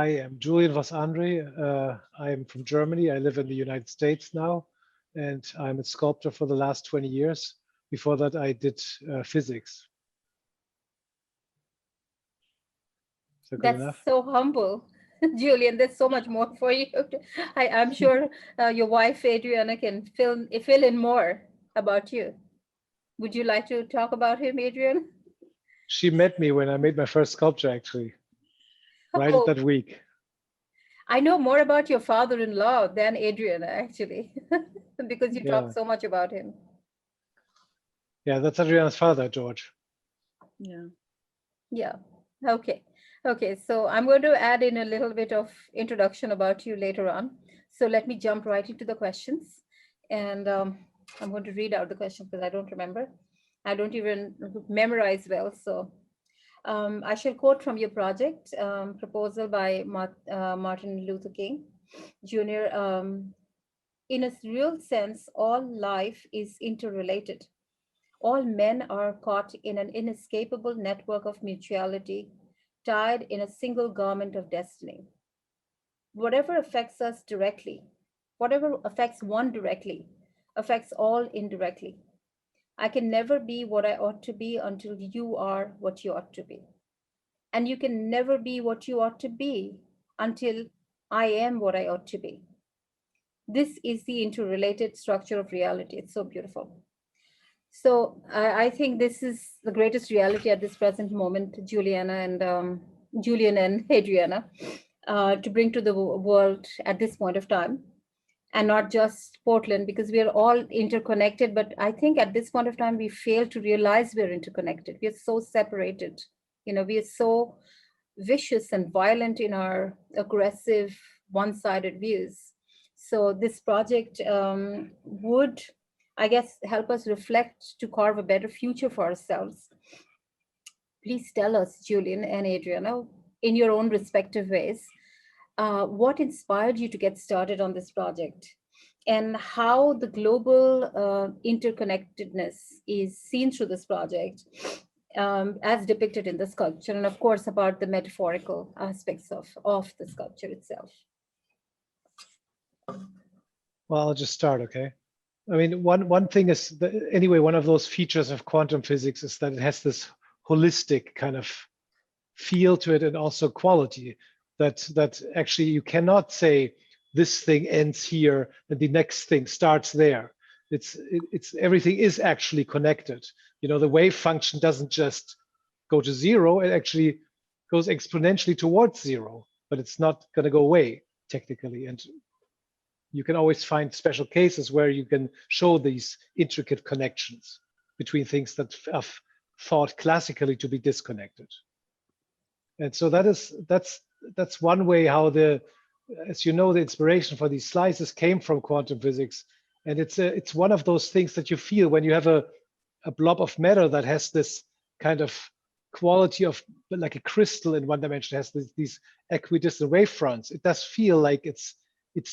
I am Julian Voss Andreae. I am from Germany. I live in the United States now, and I'm a sculptor for the last 20 years. Before that, I did physics. Is that good enough? So humble, Julian. There's so much more for you. I'm sure your wife, Adriana, can fill in more about you. Would you like to talk about him, Adrian? She met me when I made my first sculpture, actually, right at that week. I know more about your father-in-law than Adriana, actually, because you talk so much about him. Yeah, that's Adriana's father, George. Yeah. Yeah. Okay. Okay. So I'm going to add in a little bit of introduction about you later on. So let me jump right into the questions. And I'm going to read out the questions because I don't remember. I don't even memorize well. So I shall quote from your project, proposal by Martin Luther King Jr. In a real sense, all life is interrelated. All men are caught in an inescapable network of mutuality, tied in a single garment of destiny. Whatever affects us directly, whatever affects one directly, affects all indirectly. I can never be what I ought to be until you are what you ought to be. And you can never be what you ought to be until I am what I ought to be. This is the interrelated structure of reality. It's so beautiful. So I think this is the greatest reality at this present moment, Julian and Adriana, to bring to the world at this point of time, and not just Portland, because we are all interconnected. But I think at this point of time, we fail to realize we're interconnected. We are so separated. We are so vicious and violent in our aggressive, one-sided views. So this project would, I guess, help us reflect to carve a better future for ourselves. Please tell us, Julian and Adriana, in your own respective ways, what inspired you to get started on this project, and how the global interconnectedness is seen through this project, as depicted in the sculpture, and of course about the metaphorical aspects of the sculpture itself. Well, I'll just start, okay? I mean, one thing is that, anyway, one of those features of quantum physics is that it has this holistic kind of feel to it, and also quality that actually you cannot say this thing ends here and the next thing starts there. It's everything is actually connected. The wave function doesn't just go to zero, it actually goes exponentially towards zero, but it's not going to go away technically. And you can always find special cases where you can show these intricate connections between things that are thought classically to be disconnected. And so that's one way how as you know, the inspiration for these slices came from quantum physics. And it's one of those things that you feel when you have a blob of matter that has this kind of quality of, like a crystal in one dimension, has these equidistant wave fronts. It does feel like it's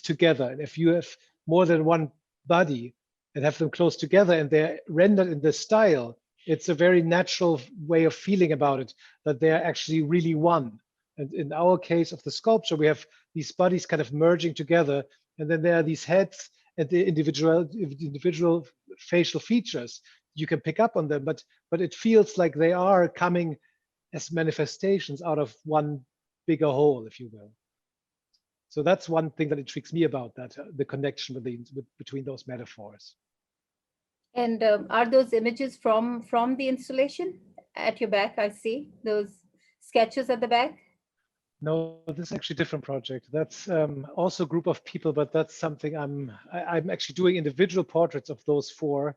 together. And if you have more than one body and have them close together and they're rendered in this style, it's a very natural way of feeling about it, that they're actually really one. And in our case of the sculpture, we have these bodies kind of merging together, and then there are these heads and the individual facial features. You can pick up on them, but it feels like they are coming as manifestations out of one bigger whole, if you will. So that's one thing that intrigues me about that, the connection between those metaphors. And are those images from the installation at your back? I see those sketches at the back. No, this is actually a different project. That's also a group of people, but that's something I'm actually doing individual portraits of those four.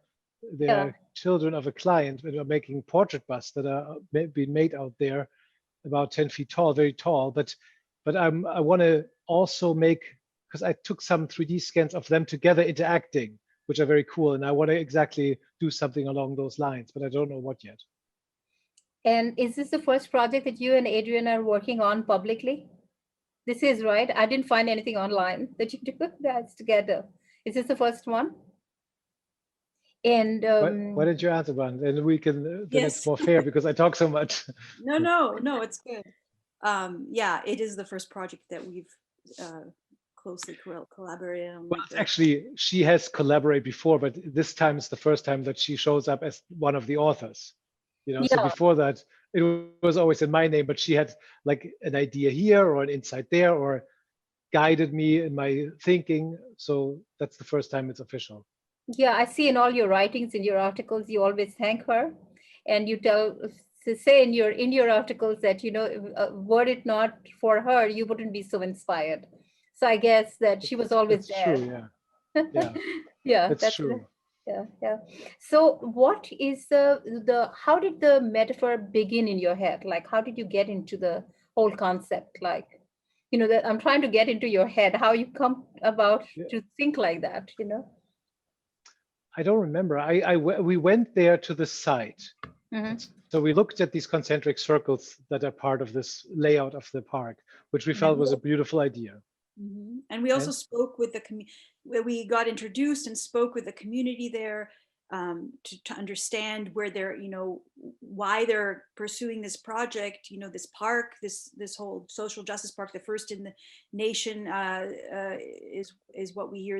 They're children of a client, and we're making portrait busts that are being made out there, about 10 feet tall, very tall. But I want to also make, because I took some 3D scans of them together interacting, which are very cool. And I want to exactly do something along those lines, but I don't know what yet. And is this the first project that you and Adrian are working on publicly? This is, right? I didn't find anything online that you do that together. Is this the first one? And why don't you answer one? Then we can. Then Yes. It's more fair because I talk so much. No, it's good. yeah, it is the first project that we've closely collaborated on. Well, Like it's actually, she has collaborated before, but this time is the first time that she shows up as one of the authors. You know, so Yeah, before that, it was always in my name, but she had like an idea here or an insight there, or guided me in my thinking. So that's the first time it's official. yeah, I see in all your writings, in your articles, you always thank her, and you say in your articles that, you know, were it not for her, you wouldn't be so inspired. So I guess that she was always It's true, there. yeah. Yeah, Yeah, it's true. yeah, yeah. So what is how did the metaphor begin in your head? Like, how did you get into the whole concept? Like, you know, that I'm trying to get into your head, how you come about Yeah. to think like that, you know? I don't remember. We went there to the site. Hmm. So we looked at these concentric circles that are part of this layout of the park, which we felt And, was a beautiful idea. and we also And spoke with the where we got introduced and spoke with the community there, to understand where they're, you know, why they're pursuing this project, you know, this park, this whole social justice park, the first in the nation, is what we hear,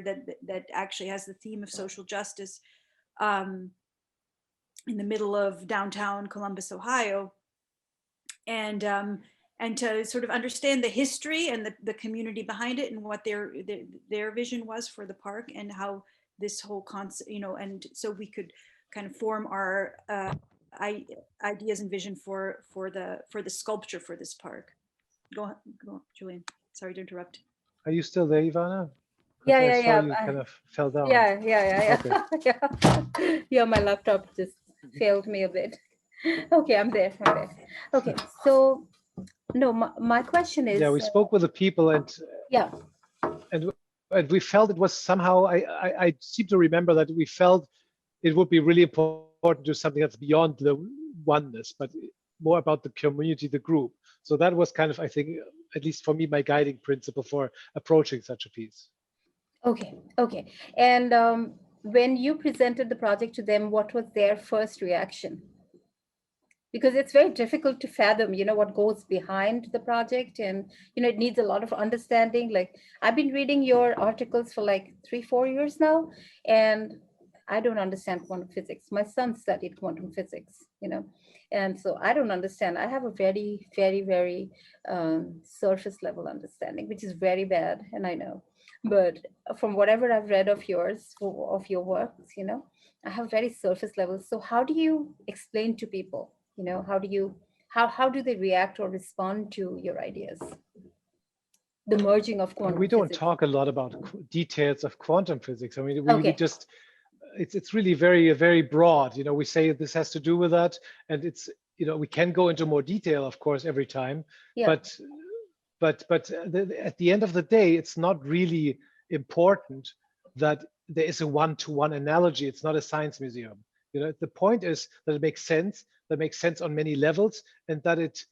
that actually has the theme of social justice, um, in the middle of downtown Columbus, Ohio. And to sort of understand the history and the community behind it, and what their vision was for the park, and how this whole concept, you know, and so we could kind of form our ideas and vision for the sculpture for this park. Go on, Julian. Sorry to interrupt. are you still there, Ivana? Yeah, Because I yeah, saw yeah. you kind of fell down. Yeah, yeah, Okay. yeah. Yeah, my laptop just failed me a bit. Okay, I'm there. I'm there. Okay, so no, my question is, Yeah, we spoke with the people, yeah, and and we felt it was somehow, I seem to remember that we felt it would be really important to do something that's beyond the oneness, but more about the community, the group. So that was kind of, I think, at least for me, my guiding principle for approaching such a piece. okay, okay. And when you presented the project to them, what was their first reaction? Because it's very difficult to fathom, you know, what goes behind the project, and you know, it needs a lot of understanding. Like, I've been reading your articles for like 3-4 years now, and I don't understand quantum physics. My son studied quantum physics, you know, and so I don't understand. I have a very, very, very surface level understanding, which is very bad, and I know. But from whatever I've read of yours, of your works, you know, I have very surface level. So how do you explain to people, you know, how do they react or respond to your ideas, the merging of We quantum don't physics? talk a lot about details of quantum physics. I mean, we Okay. just, it's really very broad. You know, we say this has to do with that, and it's, you know, we can go into more detail, of course, every time, Yeah. but at the end of the day, it's not really important that there is a one-to-one analogy. It's not a science museum. You know, the point is that it makes sense, that makes sense on many levels, and that it's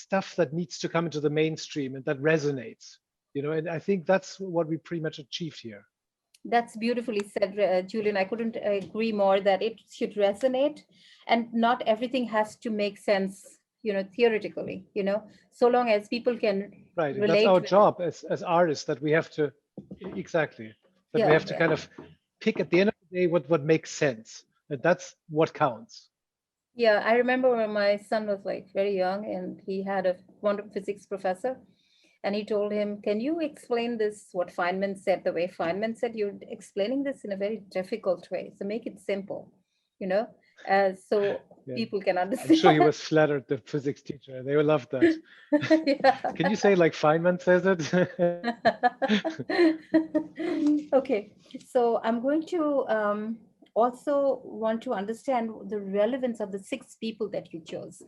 stuff that needs to come into the mainstream and that resonates. You know, and I think that's what we pretty much achieved here. That's beautifully said, Julian. I couldn't agree more that it should resonate, and not everything has to make sense, you know, theoretically, you know, so long as people can Right, and that's relate our with it. job as artists, that we have to, exactly, that we Yeah, have to yeah. kind of pick at the end of the day what makes sense, and that's what counts. Yeah, I remember when my son was like very young, and he had a quantum physics professor, and he told him, "Can you explain this, what Feynman said, the way Feynman said? You're explaining this in a very difficult way. So make it simple, you know, so Yeah, people can I'm sure he understand." was flattered, the physics teacher. They will love that. Yeah. Can you say like Feynman says it? Okay, so I'm going to also want to understand the relevance of the 6 people that you chose.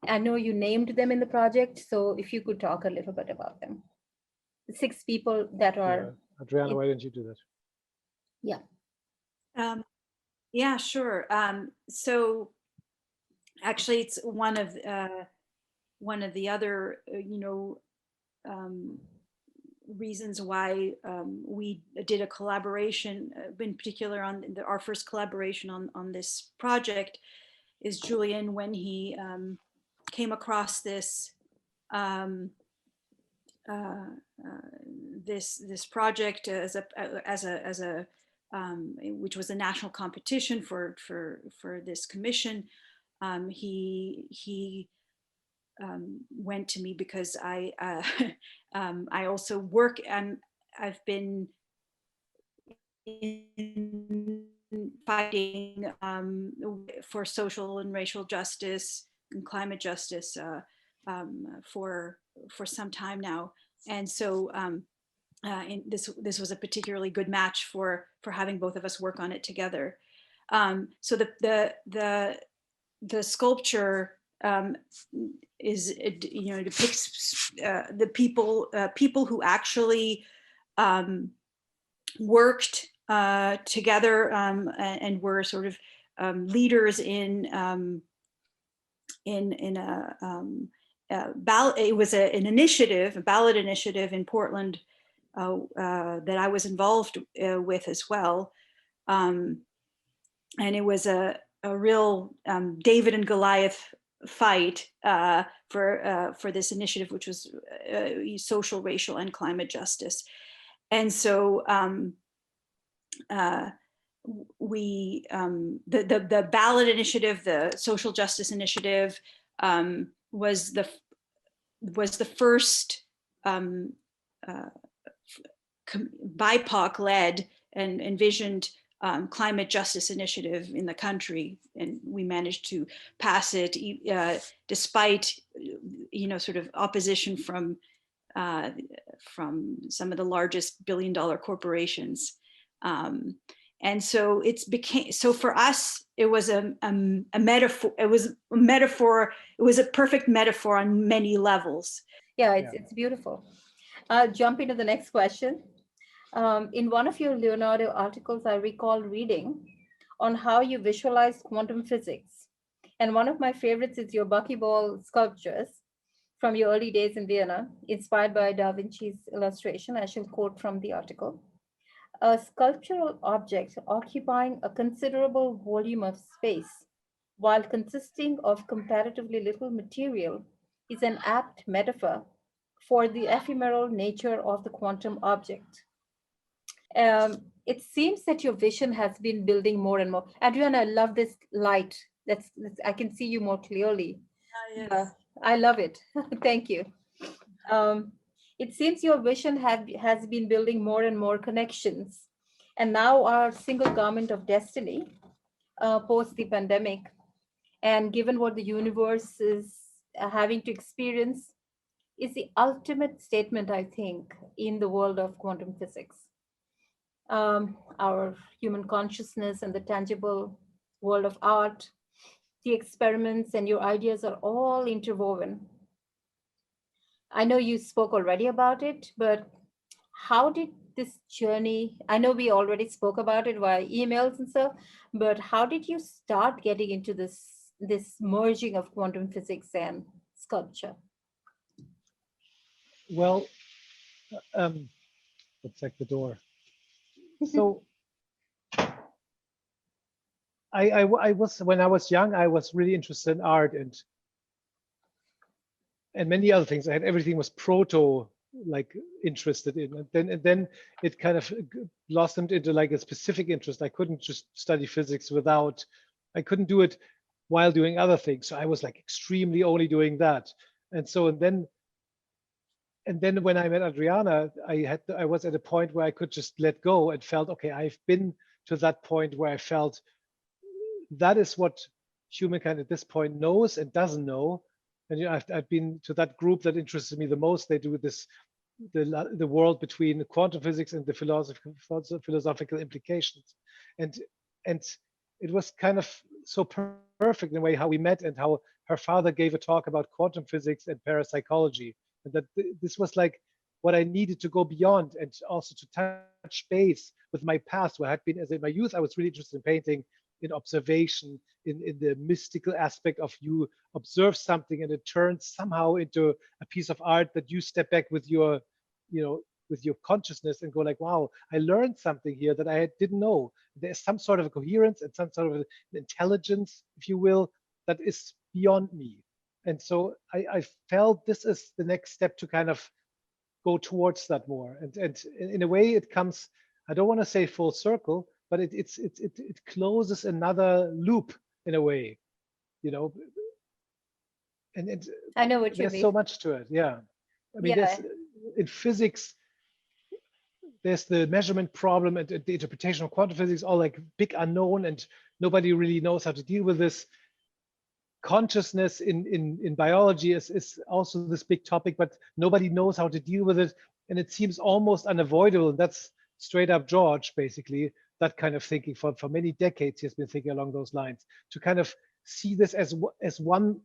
I know you named them in the project, so if you could talk a little bit about them. The 6 people that Yeah, are, Adriana, why don't you do that? yeah. Um, yeah, sure. So actually, it's one of the other, reasons why we did a collaboration, in particular on our first collaboration on this project, is Julian, when he came across this this project as a which was a national competition for this commission. He went to me because I also work, and I've been in fighting for social and racial justice and climate justice for some time now, and so this was a particularly good match for having both of us work on it together. So the sculpture is, you know, depicts the people who actually worked together and were sort of leaders in a ballot. It was an initiative, a ballot initiative in Portland that I was involved with as well, and it was a real David and Goliath fight for this initiative, which was social, racial, and climate justice. And so we the ballot initiative, the social justice initiative, was the first BIPOC led and envisioned climate justice initiative in the country, and we managed to pass it despite, you know, sort of opposition from some of the largest billion-dollar corporations, and so so for us it was a metaphor. It was a metaphor. It was a perfect metaphor on many levels. Yeah, it's beautiful. I'll jump into the next question. In one of your Leonardo articles, I recall reading on how you visualize quantum physics. And one of my favorites is your buckyball sculptures from your early days in Vienna, inspired by Da Vinci's illustration. I shall quote from the article. A sculptural object occupying a considerable volume of space while consisting of comparatively little material is an apt metaphor for the ephemeral nature of the quantum object. It seems that your vision has been building more and more. Adriana, I love this light. That's I can see you more clearly. Yes. I love it. Thank you. It seems your vision has been building more and more connections, and now our single garment of destiny post the pandemic, and given what the universe is having to experience, is the ultimate statement, I think, in the world of quantum physics. Our human consciousness and the tangible world of art, the experiments and your ideas are all interwoven. I know you spoke already about it, but how did this journey, I know we already spoke about it via emails and stuff, but how did you start getting into this merging of quantum physics and sculpture? Well, let's check the door. So I was, when I was young, I was really interested in art and many other things. I had everything was proto like interested in, and then it kind of blossomed into like a specific interest. I couldn't just study physics without, I couldn't do it while doing other things. So I was like extremely only doing that. And so and then when I met Adriana, I was at a point where I could just let go and felt, okay, I've been to that point where I felt that is what humankind at this point knows and doesn't know. And you know, I've been to that group that interested me the most. They do this, the world between quantum physics and the philosophical implications, and it was kind of so perfect in a way how we met and how her father gave a talk about quantum physics and parapsychology, and that this was like what I needed to go beyond and also to touch base with my past, where I had been as in my youth. I was really interested in painting, in observation, in the mystical aspect of you observe something and it turns somehow into a piece of art that you step back with your, you know, with your consciousness and go like, wow, I learned something here that I didn't know. There's some sort of a coherence and some sort of an intelligence, if you will, that is beyond me. And so I felt this is the next step to kind of go towards that more. And in a way it comes, I don't want to say full circle, but it closes another loop in a way, you know. And I know what you there's mean. so much to it. Yeah. I mean, Yeah. there's in physics, there's the measurement problem and the interpretation of quantum physics, all like big unknown, and nobody really knows how to deal with this. Consciousness in biology is also this big topic, but nobody knows how to deal with it. And it seems almost unavoidable. That's straight up George, basically, that kind of thinking for many decades. He has been thinking along those lines to kind of see this as one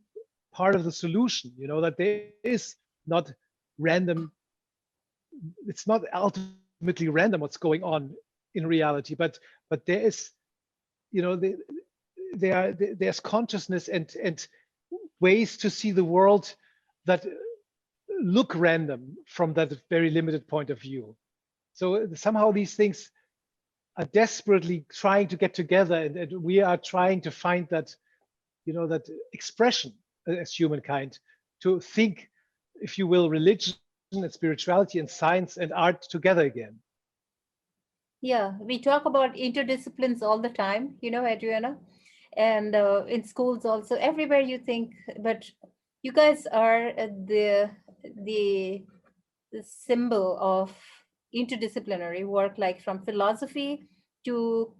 part of the solution, you know, that there is not random, it's not ultimately random what's going on in reality, but there is, you know, there's consciousness and ways to see the world that look random from that very limited point of view. So somehow these things are desperately trying to get together, and we are trying to find that, you know, that expression as humankind, to think, if you will, religion and spirituality and science and art together again. Yeah, we talk about interdisciplines all the time, you know, Adriana, and in schools also, everywhere you think, but you guys are the symbol of interdisciplinary work, like from philosophy to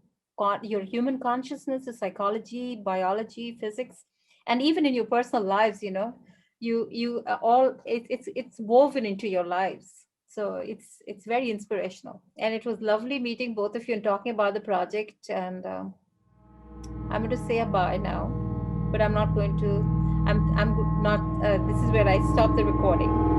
your human consciousness to psychology, biology, physics, and even in your personal lives, you know, you all it's woven into your lives. So it's very inspirational, and it was lovely meeting both of you and talking about the project. And I'm going to say a bye now, but I'm not going to. I'm not. This is where I stop the recording.